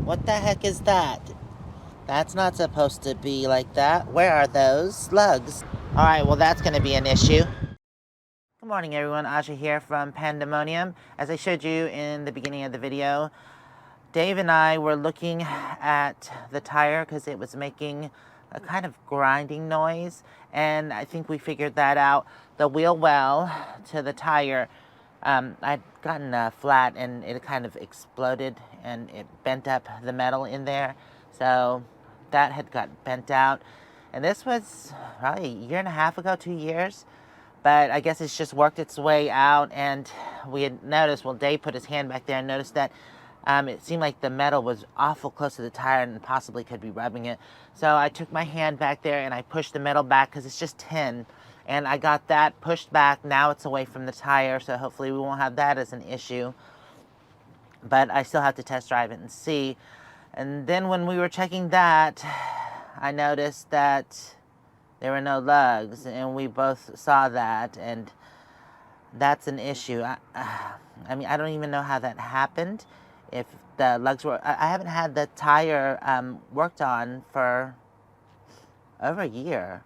What the heck is that? That's not supposed to be like that. Where are those lugs? Alright, well that's going to be an issue. Good morning everyone, Aja here from Panda Monium. As I showed you in the beginning of the video, Dave and I were looking at the tire because it was making a kind of grinding noise, and I think we figured that out. The wheel well to the tire, I'd gotten flat and it kind of exploded and it bent up the metal in there, so that had got bent out. And this was probably a year and a half ago, 2 years. But I guess it's just worked its way out, and we had noticed, well, Dave put his hand back there and noticed that it seemed like the metal was awful close to the tire and possibly could be rubbing it. So I took my hand back there and I pushed the metal back because it's just tin. And I got that pushed back. Now it's away from the tire, so hopefully we won't have that as an issue. But I still have to test drive it and see. And then when we were checking that, I noticed that there were no lugs, and we both saw that, and that's an issue. I mean, I don't even know how that happened. If the lugs were... I haven't had the tire worked on for over a year.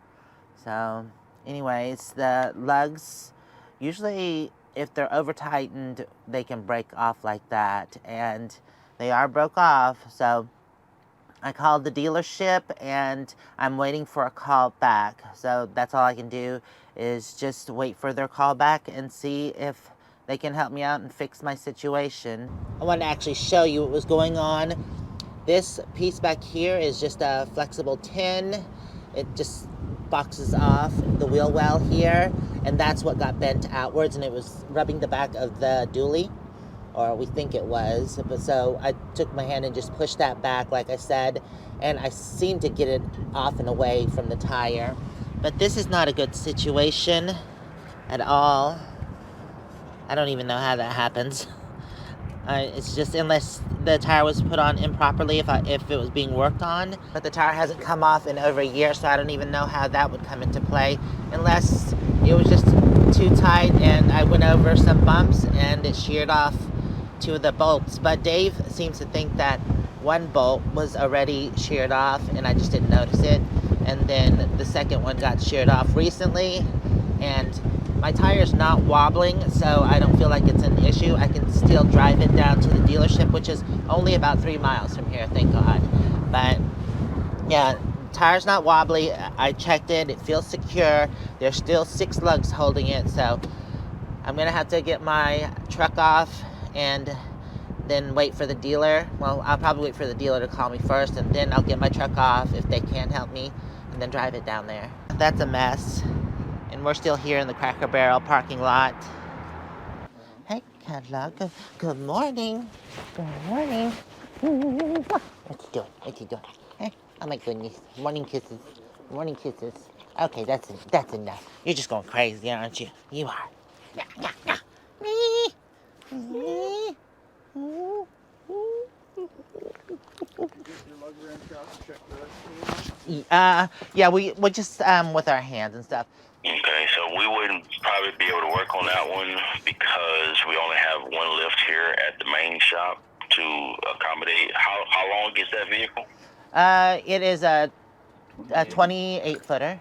So, anyways, the lugs, usually if they're over-tightened, they can break off like that, and they are broke off, so I called the dealership and I'm waiting for a call back. So that's all I can do is just wait for their call back and see if they can help me out and fix my situation. I wanted to actually show you what was going on. This piece back here is just a flexible tin. It just boxes off the wheel well here, and that's what got bent outwards, and it was rubbing the back of the dully, or we think it was. But so I took my hand and just pushed that back, like I said, and I seemed to get it off and away from the tire. But this is not a good situation at all. I don't even know how that happens. It's just, unless the tire was put on improperly, if it was being worked on. But the tire hasn't come off in over a year, so I don't even know how that would come into play, unless it was just too tight and I went over some bumps and it sheared off two of the bolts. But Dave seems to think that one bolt was already sheared off and I just didn't notice it, and then the second one got sheared off recently. And my tire's not wobbling, so I don't feel like it's an issue. I can still drive it down to the dealership, which is only about 3 miles from here, thank God. But yeah, tire's not wobbly. I checked it, it feels secure. There's still 6 lugs holding it, so I'm gonna have to get my truck off and then wait for the dealer. Well, I'll probably wait for the dealer to call me first, and then I'll get my truck off if they can't help me, and then drive it down there. That's a mess. And we're still here in the Cracker Barrel parking lot. Hey, Cadla, good morning. Good morning. What you doing? What you doing? Hey, oh my goodness. Morning kisses. Morning kisses. Okay, that's enough. You're just going crazy, aren't you? You are. Yeah, yeah, yeah. Me. Me. Yeah, we just with our hands and stuff. Okay, so we wouldn't probably be able to work on that one because we only have one lift here at the main shop to accommodate. How long is that vehicle? It is a 28-footer.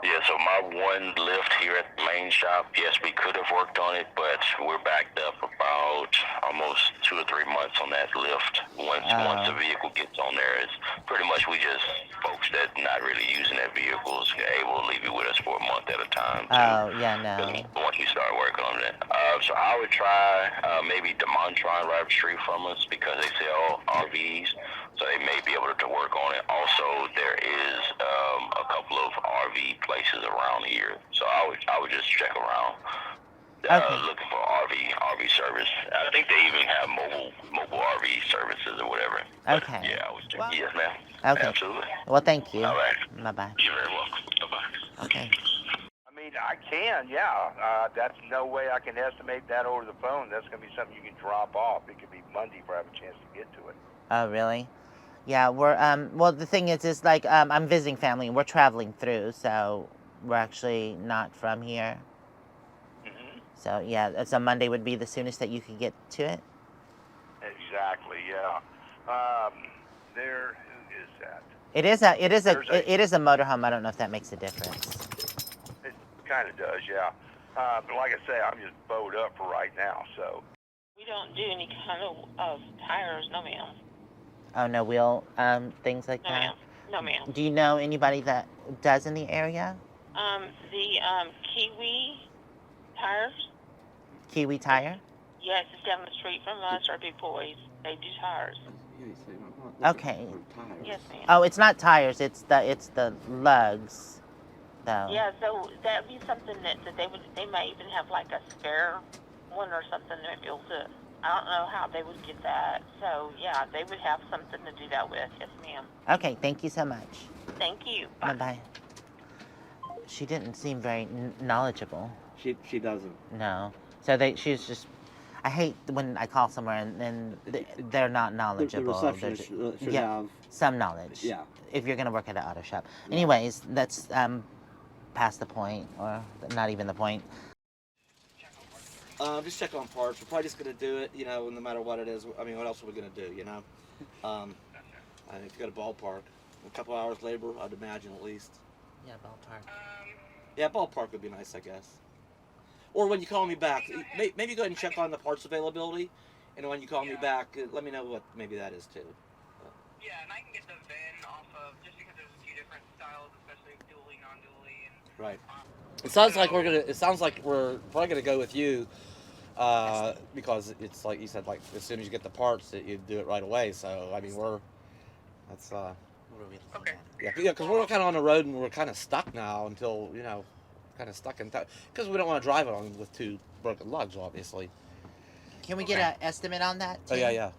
Yeah, so my one lift here at the main shop, yes, we could have worked on it, but we're backed up about almost 2 or 3 months on that lift. Once the vehicle gets on there, it's pretty much we just, folks that not really using that vehicle is able to leave it with us for a month at a time. Once we start working on it. So I would try maybe Demontron right up the street from us because they sell RVs, so they may be able to work on it. Also, there is a couple of RV places around here, so I would just check around looking for RV service. I think they even have mobile RV services or whatever. Okay. But yeah, I would check. Well, yes, ma'am. Okay. Absolutely. Well, thank you. All right. Bye-bye. You're very welcome. Bye-bye. Okay. I mean, I can, yeah. That's no way I can estimate that over the phone. That's going to be something you can drop off. It could be Monday before I have a chance to get to it. Oh, really? Yeah, we're, well, the thing is like, I'm visiting family and we're traveling through, so we're actually not from here. So, yeah, so Monday would be the soonest that you could get to it? Exactly. exactly. Yeah. There. Who is that? It is a motorhome. I don't know if that makes a difference. It kind of does, yeah. But like I say, I'm just bowed up for right now, so. We don't do any kind of tires, no ma'am. Oh, no wheel things like No that? ma'am. No ma'am. Do you know anybody that does in the area? The Kiwi tires. Kiwi Tire? Yes, it's down the street from us, our big boys. They do tires. Okay. Yes, ma'am. Oh, it's not tires. It's the lugs, though. Yeah, so that'd be something that they might even have like a spare one or something to be able to. I don't know how they would get that. So yeah, they would have something to do that with. Yes, ma'am. Okay, thank you so much. Thank you. Bye bye. She didn't seem very knowledgeable. She doesn't. No. So she's just. I hate when I call somewhere and they're not knowledgeable. The receptionist should have some knowledge. Yeah. If you're gonna work at an auto shop. Anyways, that's past the point, or not even the point. Just check on parts. We're probably just gonna do it, no matter what it is. I mean, what else are we gonna do, I think if you got a ballpark, a couple hours labor, I'd imagine at least. Yeah, ballpark. Yeah, ballpark would be nice, I guess. Or when you call me back, maybe go ahead and check on the parts availability, and when you call me back, let me know what maybe that is too. Yeah, and I can get the VIN off of, just because there's a few different styles, especially dually, non-dually, and. Right. It sounds like we're probably gonna go with you, because it's like you said, like as soon as you get the parts, that you do it right away. So I mean, that's. What are we looking Okay. at? Yeah, because we're kind of on the road and we're kind of stuck now until kind of stuck in time because we don't want to drive it on with two broken lugs, obviously. Can we get an estimate on that? Oh too? yeah.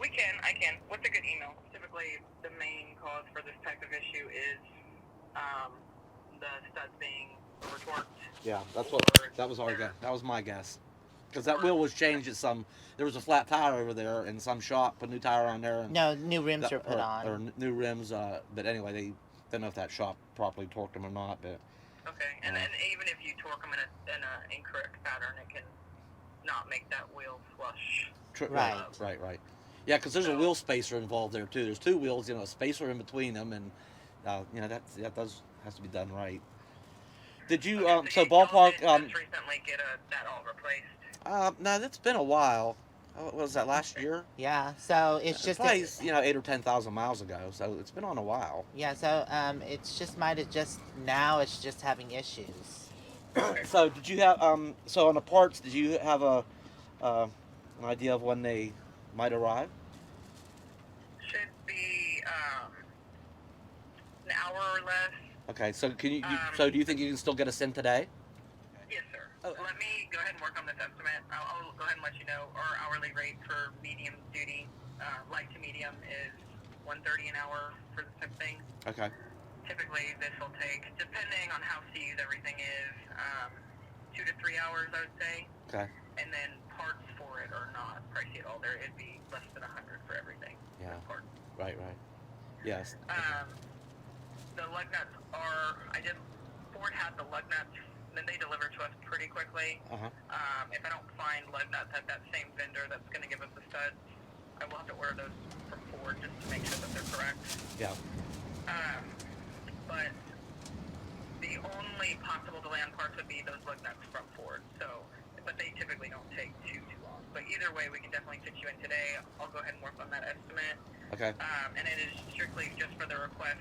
I can. What's a good email? Typically, the main cause for this type of issue is the studs being retorqued. Yeah, that was our guess. That was my guess. Because that wheel was changed at there was a flat tire over there in some shop, put a new tire on there. And No, new rims are put on. Or new rims, but anyway, they don't know if that shop properly torqued them or not, but. Okay, and then even if you torque them in an incorrect pattern, it can not make that wheel flush. Right. Yeah, because there's a wheel spacer involved there too. There's two wheels, a spacer in between them, and that has to be done right. Did you so ballpark? Just recently get that all replaced. No, that's been a while. What was that, last year? Yeah. So it's just probably 8,000 or 10,000 miles ago. So it's been on a while. Yeah. So it's just now it's just having issues. So did you have so on the parts? Did you have an idea of when they might arrive? Should be an hour or less. Okay. So so do you think you can still get us in today? Yes, sir. Oh. Let me go ahead and work on this estimate. I'll go ahead and let you know our hourly rate for medium duty, light to medium, is $130 an hour for this type of thing. Okay. Typically, this will take, depending on how seized everything is, 2 to 3 hours, I would say. Okay. And then parts for it are not pricey at all. It'd be less than $100 for everything. Yeah. Parts. Right. Yes. The lug nuts Ford had the lug nuts, then they deliver to us pretty quickly. If I don't find lug nuts at that same vendor that's going to give us the studs, I will have to order those from Ford just to make sure that they're correct. Yeah. But the only possible delay on parts would be those lug nuts from Ford. But they typically don't take too long. But either way, we can definitely fit you in today. I'll go ahead and work on that estimate. Okay. And it is strictly just for the request.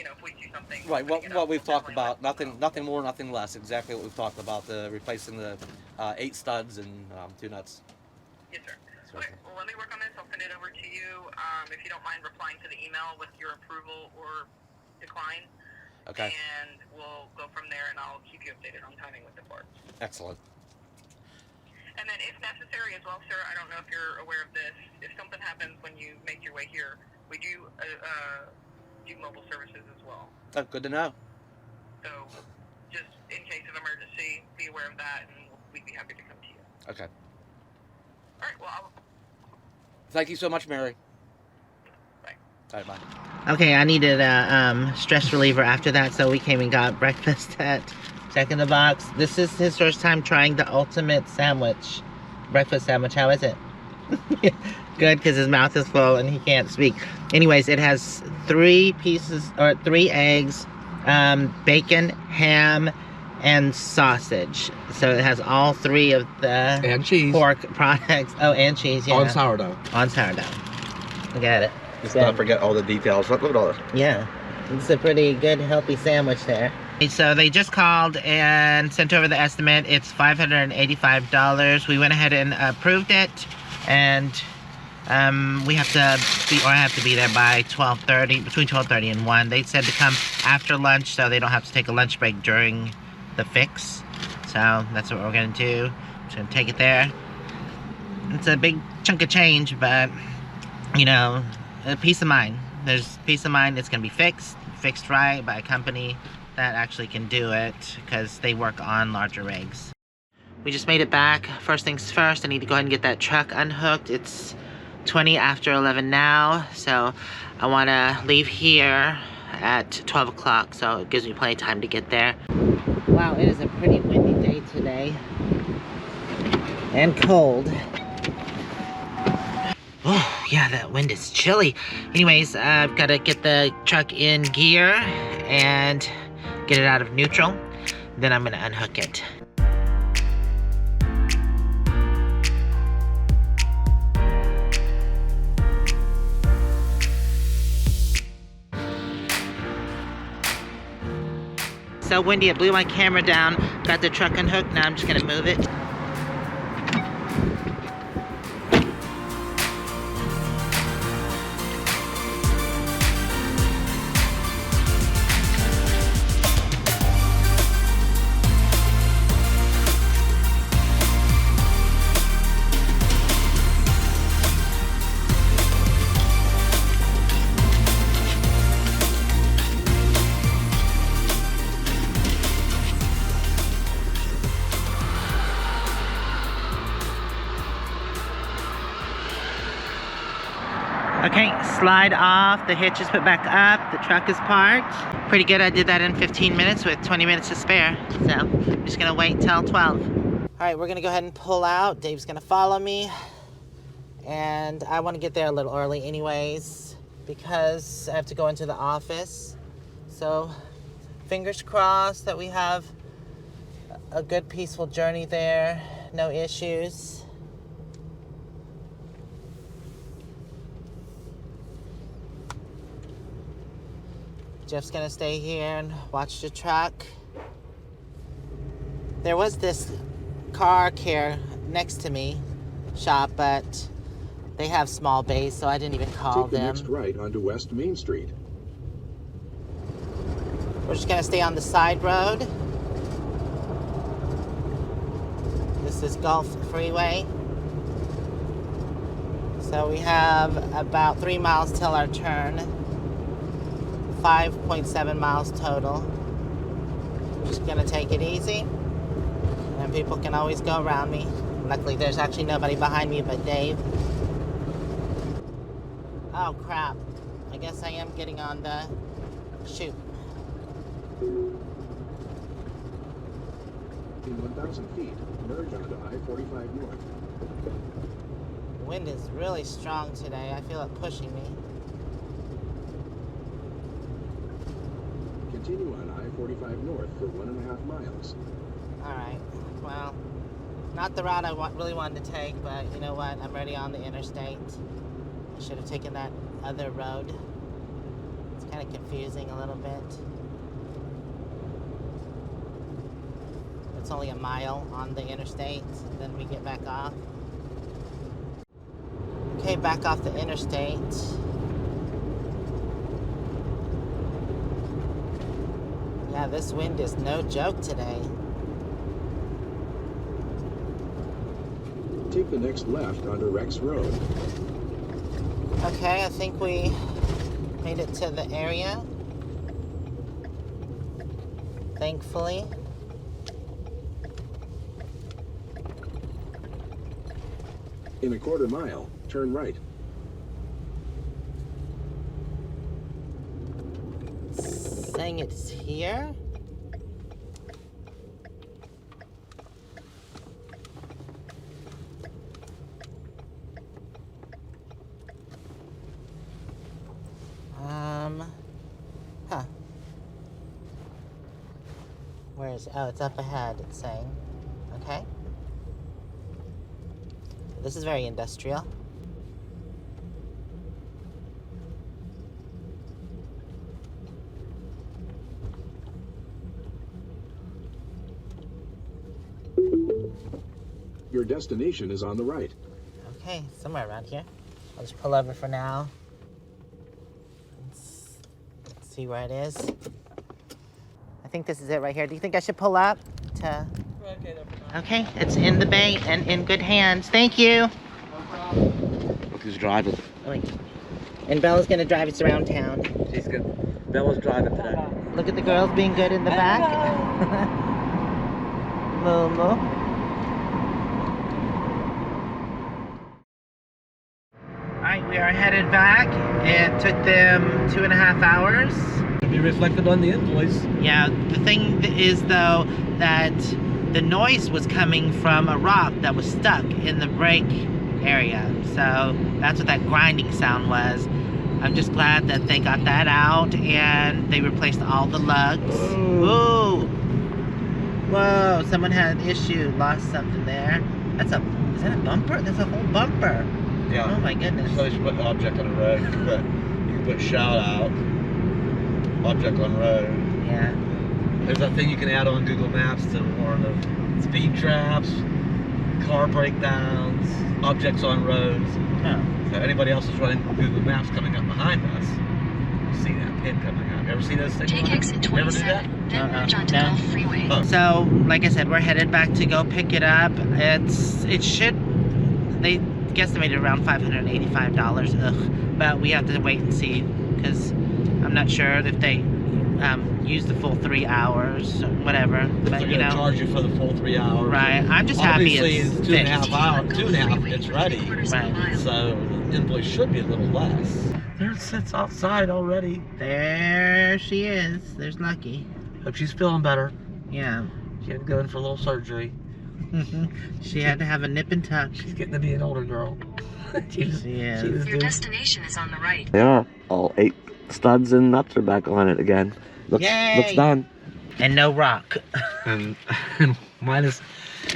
If we do something. Right. What we've talked about. Nothing more, nothing less. Exactly what we've talked about. Replacing the 8 studs and 2 nuts. Yes, sir. Okay. Well, let me work on this. I'll send it over to you. If you don't mind replying to the email with your approval or decline. Okay. And we'll go from there, and I'll keep you updated on timing with the parts. Excellent. And then, if necessary as well, sir, I don't know if you're aware of this. If something happens when you make your way here, we do do mobile services as well. Oh, good to know. So, just in case of emergency, be aware of that, and we'd be happy to come to you. Okay. All right. Well, Thank you so much, Mary. Bye. All right, bye. Okay, I needed a stress reliever after that, so we came and got breakfast at Jack in the Box. This is his first time trying the ultimate sandwich breakfast sandwich. How is it? Good, because his mouth is full and he can't speak. Anyways, it has 3 eggs, bacon, ham, and sausage. So it has all 3 of the And cheese. pork products. Oh, and cheese, yeah. On sourdough. On sourdough. Look at it. Let's not forget all the details. Look at all this. Yeah. It's a pretty good, healthy sandwich there. So they just called and sent over the estimate. It's $585. We went ahead and approved it. And I have to be there by 12:30, between 12:30 and 1. They said to come after lunch so they don't have to take a lunch break during the fix. So that's what we're gonna do. Just gonna take it there. It's a big chunk of change, but you know, a peace of mind. There's peace of mind. It's gonna be fixed right by a company that actually can do it, because they work on larger rigs. We just made it back. First things first, I need to go ahead and get that truck unhooked. It's 20 after 11 now, so I want to leave here at 12 o'clock, so it gives me plenty of time to get there. Wow, it is a pretty windy day today. And cold. Oh, yeah, that wind is chilly. Anyways, I've got to get the truck in gear and get it out of neutral. Then I'm going to unhook it. So windy, it blew my camera down. Got the truck unhooked, now I'm just gonna move it. Okay, slide off, the hitch is put back up, the truck is parked. Pretty good, I did that in 15 minutes with 20 minutes to spare. So, I'm just gonna wait till 12. All right, we're gonna go ahead and pull out. Dave's gonna follow me. And I wanna get there a little early anyways, because I have to go into the office. So, fingers crossed that we have a good, peaceful journey there. No issues. Jeff's gonna stay here and watch the truck. There was this car care next to me shop, but they have small bays, so I didn't even call them. Take the next right onto West Main Street. We're just gonna stay on the side road. This is Gulf Freeway. So we have about 3 miles till our turn. 5.7 miles total. Just gonna take it easy, and people can always go around me. Luckily there's actually nobody behind me but Dave. Oh crap, I guess I am getting on the chute. In 1,000 feet, merge onto I-45 North. Wind is really strong today. I feel it pushing me. Continue on I-45 North for 1.5 miles. Alright, well, not the route I really wanted to take, but you know what? I'm already on the interstate. I should have taken that other road. It's kind of confusing a little bit. It's only a mile on the interstate, then we get back off. Okay, back off the interstate. Yeah, this wind is no joke today. Take the next left onto Rex Road. Okay, I think we made it to the area. Thankfully. In 1/4 mile, turn right. Saying it's here? Where is it? Oh, it's up ahead, it's saying. Okay. This is very industrial. Your destination is on the right. Okay, somewhere around here. I'll just pull over for now. Let's see where it is. I think this is it right here. Do you think I should pull up to... Okay, it's in the bay and in good hands. Thank you. Look who's driving. Oh, wait. And Bella's gonna drive us around town. She's good. Bella's driving today. Look at the girls being good in the back. Moo-moo. Alright, we are headed back. It took them 2.5 hours. To be reflected on the invoice. Yeah, the thing is though that the noise was coming from a rock that was stuck in the brake area. So that's what that grinding sound was. I'm just glad that they got that out and they replaced all the lugs. Ooh! Whoa, someone had an issue, lost something there. Is that a bumper? That's a whole bumper. Yeah. Oh my goodness. So they should put the object on the road. You can put shout out, object on road. Yeah. There's that thing you can add on Google Maps to warn of speed traps, car breakdowns, objects on roads. Oh. So anybody else is running Google Maps coming up behind us, you see that pin coming out. You ever see those things? Take exit 27, then merge onto No. Gulf Freeway. Oh. So, like I said, we're headed back to go pick it up. They guesstimated around $585. Ugh. But we have to wait and see because I'm not sure if they use the full 3 hours or whatever. But They're you gonna know, charge you for the full 3 hours. right? I'm just happy Obviously, it's it's 2.5 fixed. hours. 2.5. It's ready. Right. So the invoice should be a little less. There it sits outside already. There she is. There's Lucky. Hope she's feeling better. Yeah. She had to go in for a little surgery. She had to have a nip and tuck. She's getting to be an older girl. She is. Your destination is on the right. They are. All 8 studs and nuts are back on it again. Looks Yay! done. And no rock. And minus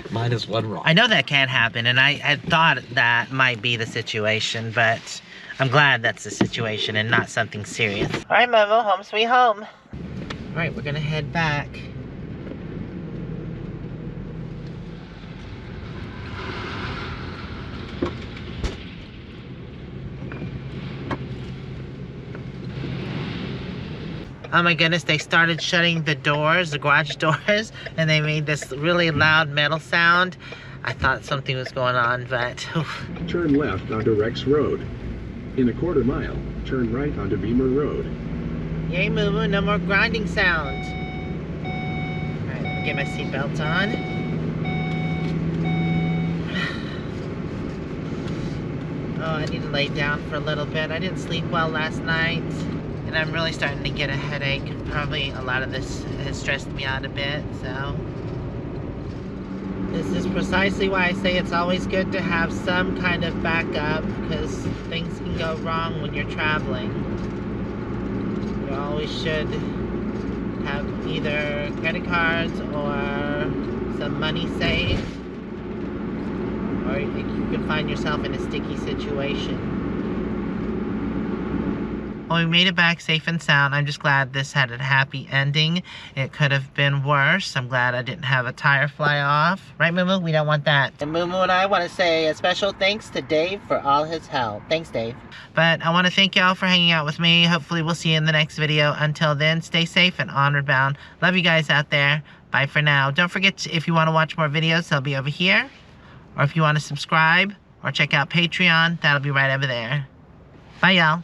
1 rock. I know that can't happen, and I had thought that might be the situation, but I'm glad that's the situation and not something serious. All right, Momo, home sweet home. All right, we're gonna head back. Oh my goodness, they started shutting the doors, the garage doors, and they made this really loud metal sound. I thought something was going on, but... oof. Turn left onto Rex Road. In a quarter mile, turn right onto Beamer Road. Yay, Moo-moo, no more grinding sound. Alright, let me get my seatbelt on. Oh, I need to lay down for a little bit. I didn't sleep well last night. And I'm really starting to get a headache. Probably a lot of this has stressed me out a bit, so. This is precisely why I say it's always good to have some kind of backup, because things can go wrong when you're traveling. You always should have either credit cards or some money saved, or you can find yourself in a sticky situation. Well, we made it back safe and sound. I'm just glad this had a happy ending. It could have been worse. I'm glad I didn't have a tire fly off. Right, Moo-moo? We don't want that. And Moo-moo and I want to say a special thanks to Dave for all his help. Thanks, Dave. But I want to thank y'all for hanging out with me. Hopefully we'll see you in the next video. Until then, stay safe and onward bound. Love you guys out there. Bye for now. Don't forget, if you want to watch more videos, they'll be over here. Or if you want to subscribe or check out Patreon, that'll be right over there. Bye, y'all.